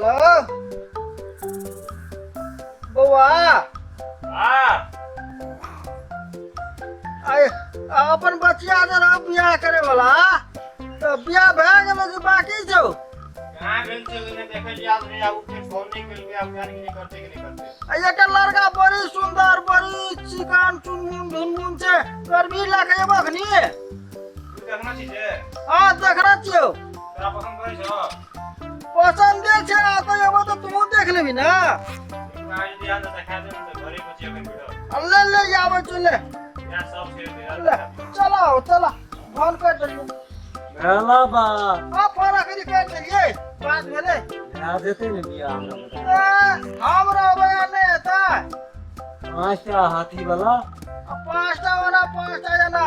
Hello बउआ हाँ अपन बचिया जरा बियाह करे वाला तो बियाह भए गेलो कि बाकी छौ? कहाँ भेल छै ने देखै याद नहीं आउ फिर फोन नहीं कर के आप जान नहीं करते कि नहीं करते एक लड़का बड़ी सुंदर बड़ी चिकन चुनमुन झुनमुन छै तोर भी लाके एबो खनी तू देखना चाहिए हां देखना छियो तेरा पसंद करे छो पसंद छै तो एबो तो तू देख लेबी ना आज ध्यान से देखा दे तो घरे बचिया के वीडियो ले ले आवे चले या सब से ले चलो चलो फोन कर दियो हेलो बा आ फोन करी कर दिए बात भेले याद देते ने बिया हमरा बयान नहीं था पांचटा हाथी वाला पांचटा वाला पांचटा जना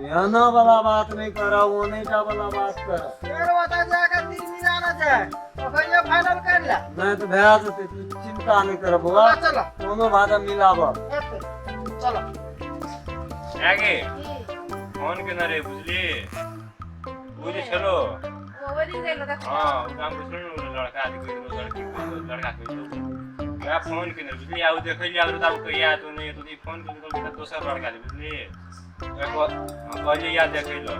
याना वाला बात नहीं करा वो नहीं का वाला बात कर फिर बता जाकर 3 दिन आना है तो फिर ये फाइनल कर ले मैं तो भया देते तू चिंता नहीं कर बुआ चलो दोनों भाजा मिलाबा चलो आगे फोन के ना रे बुझली बुझी चलो ओवरी गेलो त हां उ काम को सुन लड़का आदि कोई लड़की कोई लड़का कोई मैं फोन के ना बुझली आउ देखै लिया तो कहिया तो नहीं तो फोन के तो दोसर लड़का दे बुझली एको कहली याद देखै लो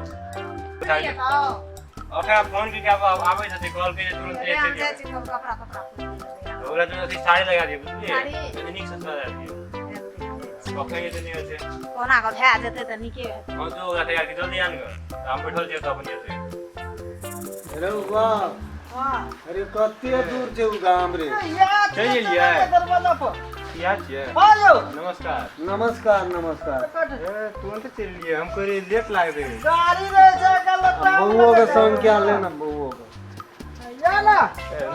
ओकरा फोन के क्या आबै छै कॉल के तुरंत रे हम ले जाय छी कपड़ा ओकरा जो अथी साड़ी लगा दिए बुझली साड़ी? तो नीक से सजा दिए ओके ये नहीं होते कोना को भए जेते त नीके हम जो ओकरा तैयार के जल्दी आन ग हम बैठल छियै त अपन जेते अरे बुआ हां अरे कत्ते दूर छै उ गाम रे चलिए लिया दरवाजा पर किया छियै आयो नमस्कार नमस्कार नमस्कार तुरंत चल लिए हम करे लेट लाग दे गाड़ी रे जा गलत बउओ के संख्या लेना बउओ के या ना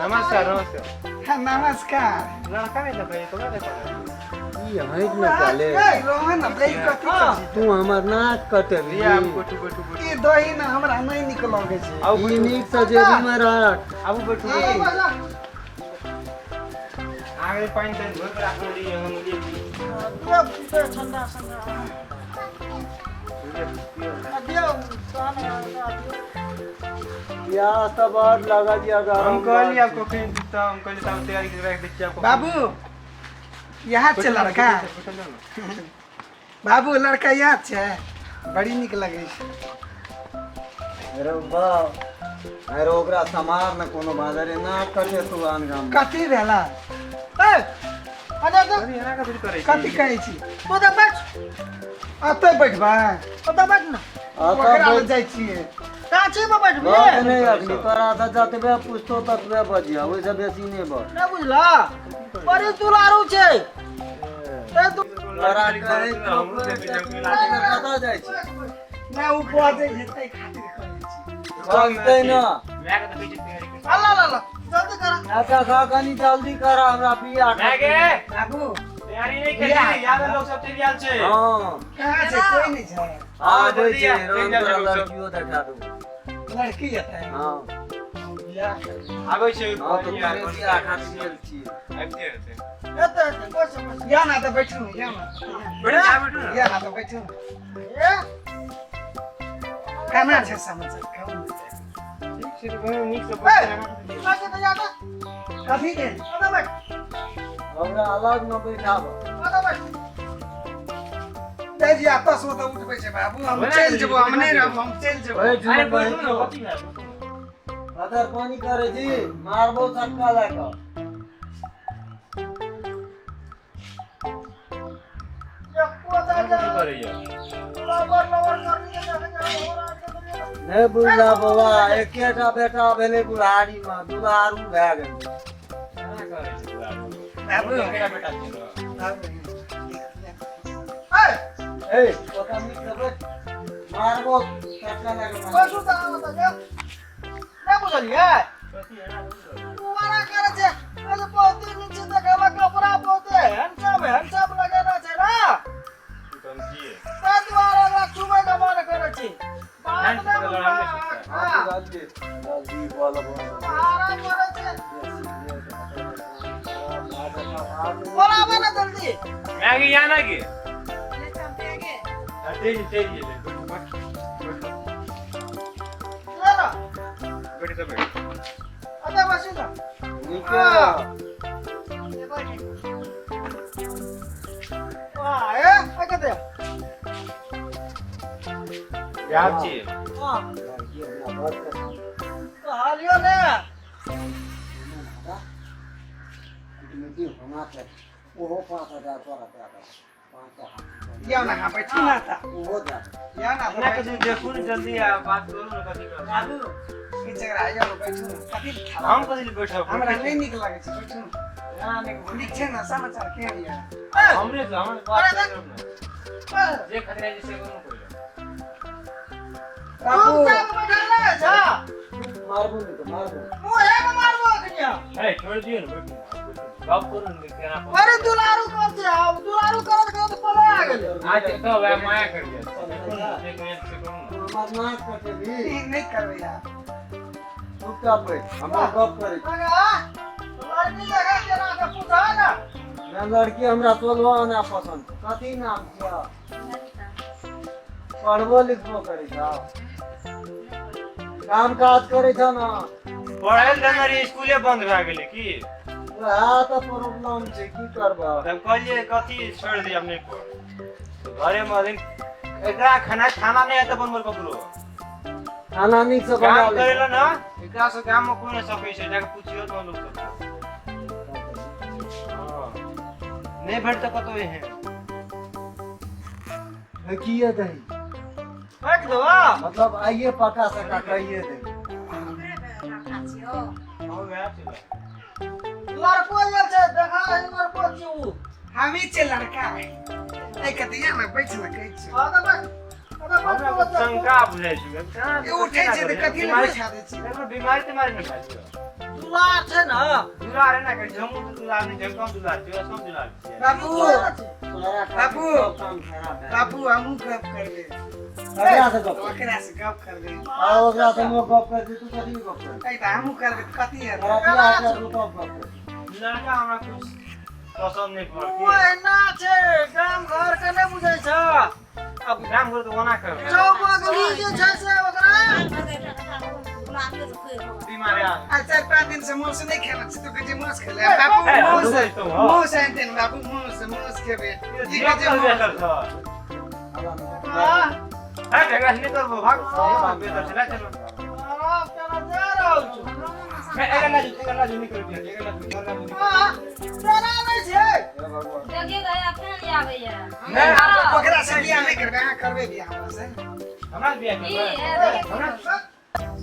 नमस्कार नमस्कार नमस्कार लड़का में लगे तो देखो ई हइट न काले रोहन अपने कथि तू हमर नाक कटबी लिया हम गोटू गोटू गोटू ई दही ना हमरा नहीं निक लगे छै आउ ई नीक से जेबी में राख आबू बैठू आगे पानी से भर के रख ली हम लिए ठंडा ठंडा दियो या सब और लगा दिया गरम हम कहली आपको फिर तो हम कहली तब तैयारी के रख दीजिए आपको बाबू यहाँ से लड़का बाबू लड़का यहाँ छै बड़ी निक लगे छै अरे बा अरे ओकरा समार न कोनो बाजारे ना कटे तू आन गाम कथी भेला ए अरे तो अरे एना का फिर करे कथी कहै छी तू तो बैठ अतै बैठबा अतै बैठ ना ओकरा ले जाइ छियै काची में बैठबी बात नहीं अखनी तोरा त जतबे पुछतो ततबे बजिया ओइ से बेसी नहीं बज ना बुझला बड़ी दुलारू छै ए तू तोरा कहै हम से पीछे की लाठी कतऽ जाइ छी मैं ऊ बाजे हेतै खातिर कहै छी चलतै न मैं का तो पीछे तैयारी कर अल्लाह अल्लाह जल्दी करा ऐसा खा कनी जल्दी कर हमरा बिया मैं के बाबू तैयारी नहीं करी याद लोग सब चली आल छे हां कहाँ छै कोई नहीं छै आ जल्दी जल्दी आ, रंग जल्दी आ, लड़कियों देखा दू लड़की हेतै हां आबै छे हां तो तोरे बिया खातिर गेल छी आबते होते एतै एतै बस या ना तो बैठू या ना बैठ जा बैठो ना या ना तो बैठू ए केना छै समाचार कहू ठीक छे तो नीक से ए लागे तो जाता कभी दे अबे बैठ हमरा अलग न बैठाब अबे बैठ जी आपस में तो उठबै छै बाबू हम चल जेबो हम नहीं रहब हम चल जेबो ओए अरे जुमन बैठो ना बहिन कथि है अदर पानी करे जी मारबो चक्का लाके एको जा जा की करैया लवर लवर करनी है नहीं बुझला बाबा एकेटा बेटा भेले बुढ़ारी में दुलारू भए गेल केना करे छे बाबू केना बेटा छे ए ए ओका नीक से बैठ मारबो चक्का लाके बसु त आवा त ना बुझलिए कथि है ना वाला करे छै अरे बहुत नीचे देखावा कपड़ा बहुत हैंडसम लगाना छै ना तुम जी ताहि दुआरे हमरा चुमै के मन करे छी बात हैंडसम नहीं लगा नहीं सकता। हां जल्दी बोलबो महाराज करे छै बोलाबे ना जल्दी मैं के यहाँ ना के ले चलते आगे तेजी तेजी ले बैठ ले ना बैठ तो बैठ अबे बसु ना ठीक है ये बैठे वाह ए काय ते याद छी हां ये ना बात कर तो हालियो ने इतनी हमारे वो 5000 तोरा पे आता 5000 या ना बैठी ना था वो जा या ना ना कभी देखो ना जल्दी आ बात करो ना कभी कर बाबू ई जगह आया बैठू कथि हम कभी बैठो हमरा नहीं निक लागे छै बैठू यहाँ ने निक छै ना समाचार के दिया हमरे से हमरे बात करो ना जे खतरा जैसे करो कोई बाबू बैठा जा मारबो नहीं तो मारबो मुहे में मारबो कनिया ए छोड़ दियो ना बैठो बात करो ना तेरा अरे दुलारू कर दे अब दुलारू करत पले आ गेल आज तो वे माया कर दिया एक मिनट से करो हमार नाक कटे भी ई नहीं करबे यार चुपचाप बैठ हम गप करे अगा तुम्हारी नहीं लगा जरा के पूछा ना ना लड़की हमरा सोलवा ना पसंद कथी नाम छिया पढ़बो लिखबो करे छ काम काज करे छ ना पढ़ाई हमारी स्कूले बंद भ गेले की वहाँ तो प्रॉब्लम छै की करबा तब कहलिए कथी छोड़ दी हमने को घरे में दिन एकरा खाना नहीं आता बनबल ककरो खाना नीक से बना काम ले करेला ना एकरा से काम में कोई नहीं सकै छै जाके पूछियो तो लोग सब नहीं भेट तो कतो है की है दही फेंक दो मतलब आइए पका सका कहिए दे हो गया चलो लड़को ये छै देखा है लड़को छी हम ही छै लड़का है ए कतिया में बैठ ना कहै छी हमरा शंका बुझै छै ए उठै छै त कथि ले बैठा दे छी एगो बीमारी तुम्हारी नहीं खाई दुलार छै ना दुलार है ना कि जम्मू तो दुलार नहीं जगह दुलार छै सब दुलार छै बाबू बाबू बाबू हमहू गप करबे ओकरा से गप ओकरा से गप करबे आ ओकरा से मो गप कर दे तू कथी गप कर ए त हमहू करबे कथि है हमरा बियाह कर तू गप कर लड़का हमरा कुछ पसंद नहीं पड़ती ओए ना छै गाम घर के नै बुझै छ अब काम कर तो वना कर चौबगली जे छै से ओकरा बीमारी आ आ 4-5 दिन से मोस नहीं खेला छी तो कहे मोस खेले बाबू मोस एंटेन बाबू मोस खेबे ई ये कहे बेहतर था हां है झगड़ा नहीं करबो भाग बाप बेहतर चला चलो आराम केना जा रहल छु मैं एगला जो निकल गया एगला जो घर में हां चला नहीं छै हे भगवान जगे गया फेन आबैया नहीं ओकरा से बियाह नहीं करबे अहाँ करबे बियाह हमरा से हमरा बियाह करबे हमरा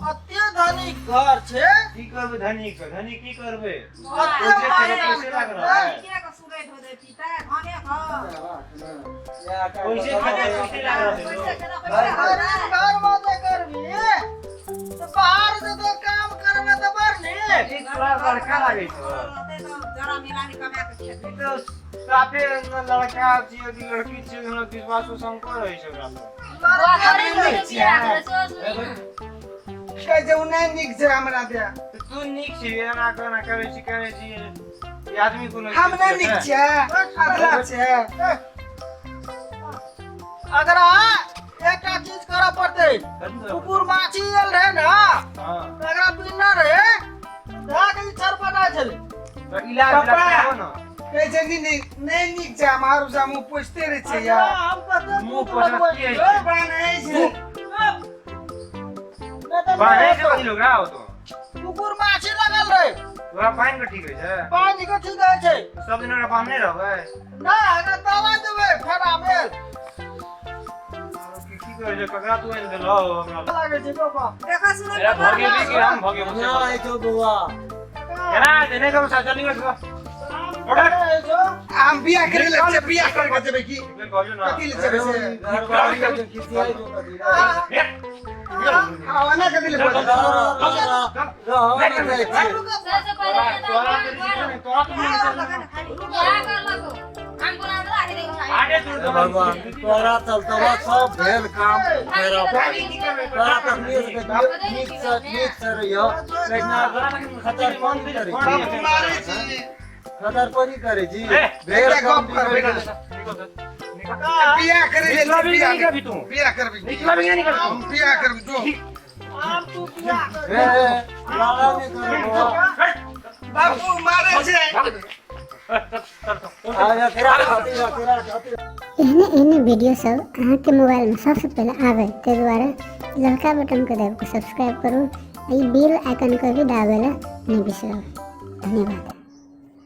अत्य धनिक घर छै की करबे धनी की करबे अत्य पैसे लग रहा है क्या का सुरे धो दे पीता घने ह या का पैसे लग रहा है घर में करबी तो बाहर से तो काम करबे तो बरनी एक लड़का लागे छै जरा मिलानी कमा के खेत ई तो साफे लड़का छियै कि लड़की छियै हमरा विश्वास संकर रहै छै ओकरा कहे जे उन्हें निक छै हमरा दे तू नीक छी एना केना करे छी ई आदमी कोनो हम नहीं निक छै अगला छै अगर एकटा चीज करऽ पड़तै कुकुर माछी एल रहे ना हां अगर बिना रहे दाग ई छरपटा छले तो इलाज लगाओ ना कहे जे नहीं निक छै मारू से मुंह पोछते रहे छै यार हम कते मुंह पोछना की है बानै छै बाहर के बनी लोग आओ तो कुकुर माछी लगल रहे वहां पानी का ठीक है पानी के ठीक है छै सब दिन ओकरा बाहर नहीं रहबै ना अगर दवा देबै फेरा भेल की करे छै ककरा तू एन देलो हमरा लागे छै बाबा देखा सुने एरा भगे भी कि हम भगे ना आइ छौ बौआ केना देने का सा चली गयो हम बियाह करे ले छै बियाह करके जेबै की फिर कहलियो ना कथि ले जेबै से घर वाली के किसी आई तो कथी आवाना के दिले पड़ सबसे पहले तोरा तो नहीं क्या कर लगो हम बना दो आगे देखो आगे तू भगवान तोरा चलतवा सब भेल काम फेरा तोरा तक नीक से रहियो लेकिन खतर कौन करे बाप मारे छी खतर कोनी करे जी भेल काम करबे निकल बियाह करे ले निकला भी बियाह नहीं कभी तू बियाह करबे निकला भी नहीं कर हम बियाह करबे तो हम तू बियाह लाला ने करो बाबू एहने एहने वीडियो सब अहाँ के मोबाइल में सबसे पहले आवे ते द्वारा लड़का बटन को दबा के सब्सक्राइब करू, बेल आइकन को भी दाबेला नहीं बिसरब। धन्यवाद।